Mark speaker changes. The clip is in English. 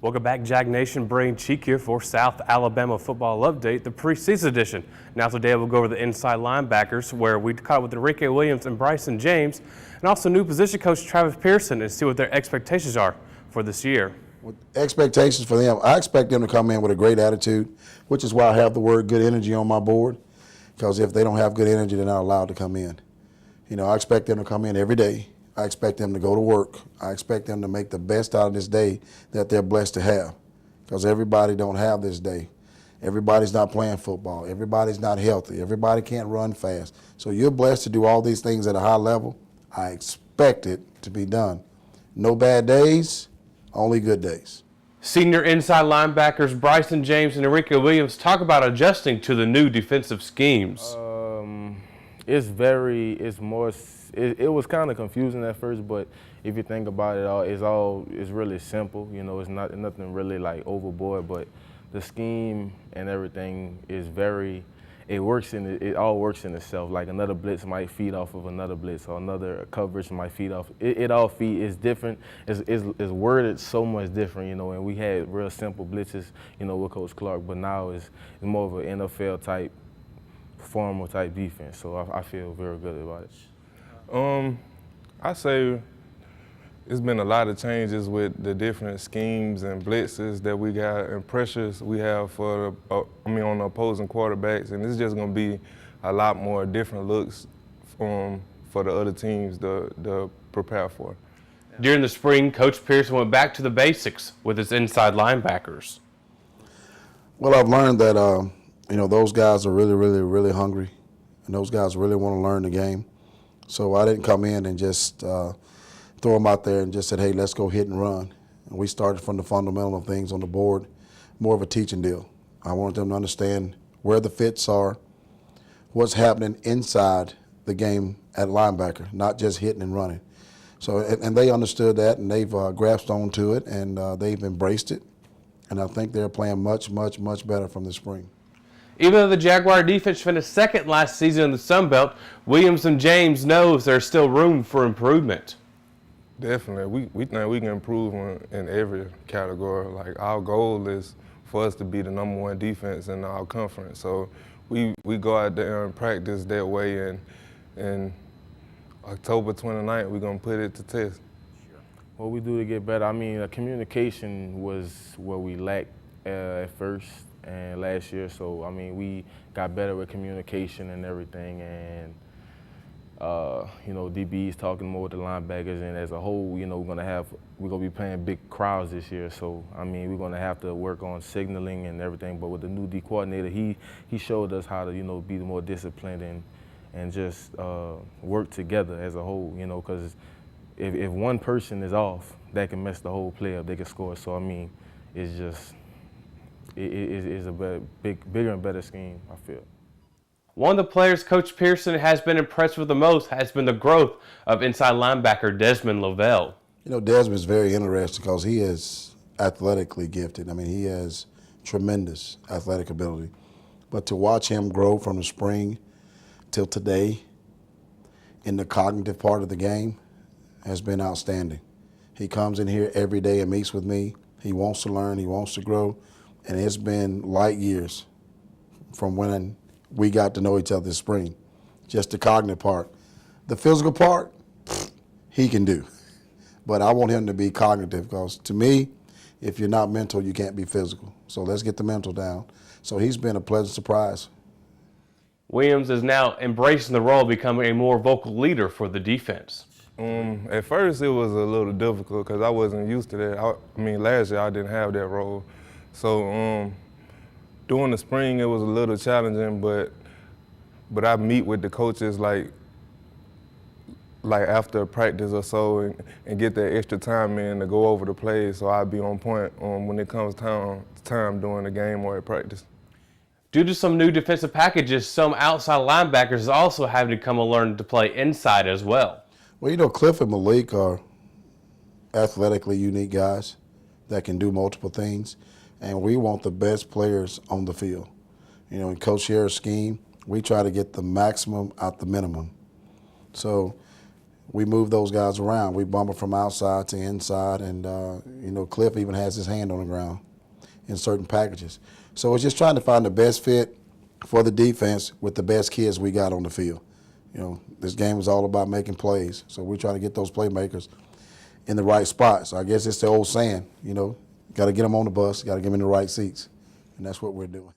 Speaker 1: Welcome back, Jag Nation. Brian Cheek here for South Alabama Football Update, the preseason edition. Now today we'll go over the inside linebackers, where we caught up with Enrique Williams and Bryson James, and also new position coach Travis Pearson, and see what their expectations are for this year.
Speaker 2: With expectations for them, I expect them to come in with a great attitude, which is why I have the word good energy on my board, because if they don't have good energy, they're not allowed to come in. You know, I expect them to come in every day. I expect them to go to work. I expect them to make the best out of this day that they're blessed to have, because everybody don't have this day. Everybody's not playing football. Everybody's not healthy. Everybody can't run fast. So you're blessed to do all these things at a high level. I expect it to be done. No bad days, only good days.
Speaker 1: Senior inside linebackers Bryson James and Enrique Williams talk about adjusting to the new defensive schemes.
Speaker 3: It was kind of confusing at first, but if you think about it, it's really simple. You know, it's nothing really like overboard, but the scheme and everything is it all works in itself. Like another blitz might feed off of another blitz, or another coverage might feed off. It all is different. It's worded so much different, you know. And we had real simple blitzes, you know, with Coach Clark, but now it's more of an NFL type, formal type defense. So I feel very good about it.
Speaker 4: I say it's been a lot of changes with the different schemes and blitzes that we got and pressures we have for on the opposing quarterbacks, and it's just going to be a lot more different looks for the other teams to prepare for.
Speaker 1: During the spring, Coach Pearson went back to the basics with his inside linebackers.
Speaker 2: Well, I've learned that you know, those guys are really, really, really hungry, and those guys really want to learn the game. So I didn't come in and just throw them out there and just said, hey, let's go hit and run. And we started from the fundamental things on the board, more of a teaching deal. I wanted them to understand where the fits are, what's happening inside the game at linebacker, not just hitting and running. So, and they understood that, and they've grasped onto it, and they've embraced it. And I think they're playing much, much, much better from the spring.
Speaker 1: Even though the Jaguar defense finished second last season in the Sun Belt, Williams and James knows there's still room for improvement.
Speaker 4: Definitely. We think we can improve in every category. Like, our goal is for us to be the #1 defense in our conference. So we go out there and practice that way, and October 29th, we're going to put it to test.
Speaker 3: What we do to get better, I mean, communication was where we lacked at first and last year. So, I mean, we got better with communication and everything, and you know, DBs talking more with the linebackers, and as a whole, you know, we're gonna be playing big crowds this year. So, I mean, we're gonna have to work on signaling and everything. But with the new D coordinator, he showed us how to, you know, be more disciplined and just work together as a whole. You know, because if one person is off, that can mess the whole play up. They can score. So, I mean, it's just it's a bigger and better scheme, I feel.
Speaker 1: One of the players Coach Pearson has been impressed with the most has been the growth of inside linebacker Desmond Lavelle.
Speaker 2: You know, Desmond's very interesting because he is athletically gifted. I mean, he has tremendous athletic ability. But to watch him grow from the spring till today in the cognitive part of the game has been outstanding. He comes in here every day and meets with me. He wants to learn, he wants to grow, and it's been light years from when we got to know each other this spring. Just the cognitive part. The physical part, he can do. But I want him to be cognitive, because to me, if you're not mental, you can't be physical. So let's get the mental down. So he's been a pleasant surprise.
Speaker 1: Williams is now embracing the role of becoming a more vocal leader for the defense.
Speaker 4: At first, it was a little difficult because I wasn't used to that. I mean, last year I didn't have that role. So during the spring, it was a little challenging, but I meet with the coaches like after practice or so and get that extra time in to go over the plays, so I'll be on point when it comes time during the game or at practice.
Speaker 1: Due to some new defensive packages, some outside linebackers also having to come and learn to play inside as well.
Speaker 2: Well, you know, Cliff and Malik are athletically unique guys that can do multiple things, and we want the best players on the field. You know, in Coach Harris' scheme, we try to get the maximum out the minimum. So we move those guys around. We bump them from outside to inside, and Cliff even has his hand on the ground in certain packages. So it's just trying to find the best fit for the defense with the best kids we got on the field. This game is all about making plays, so we're trying to get those playmakers in the right spot. So I guess it's the old saying, got to get them on the bus, got to get them in the right seats, and that's what we're doing.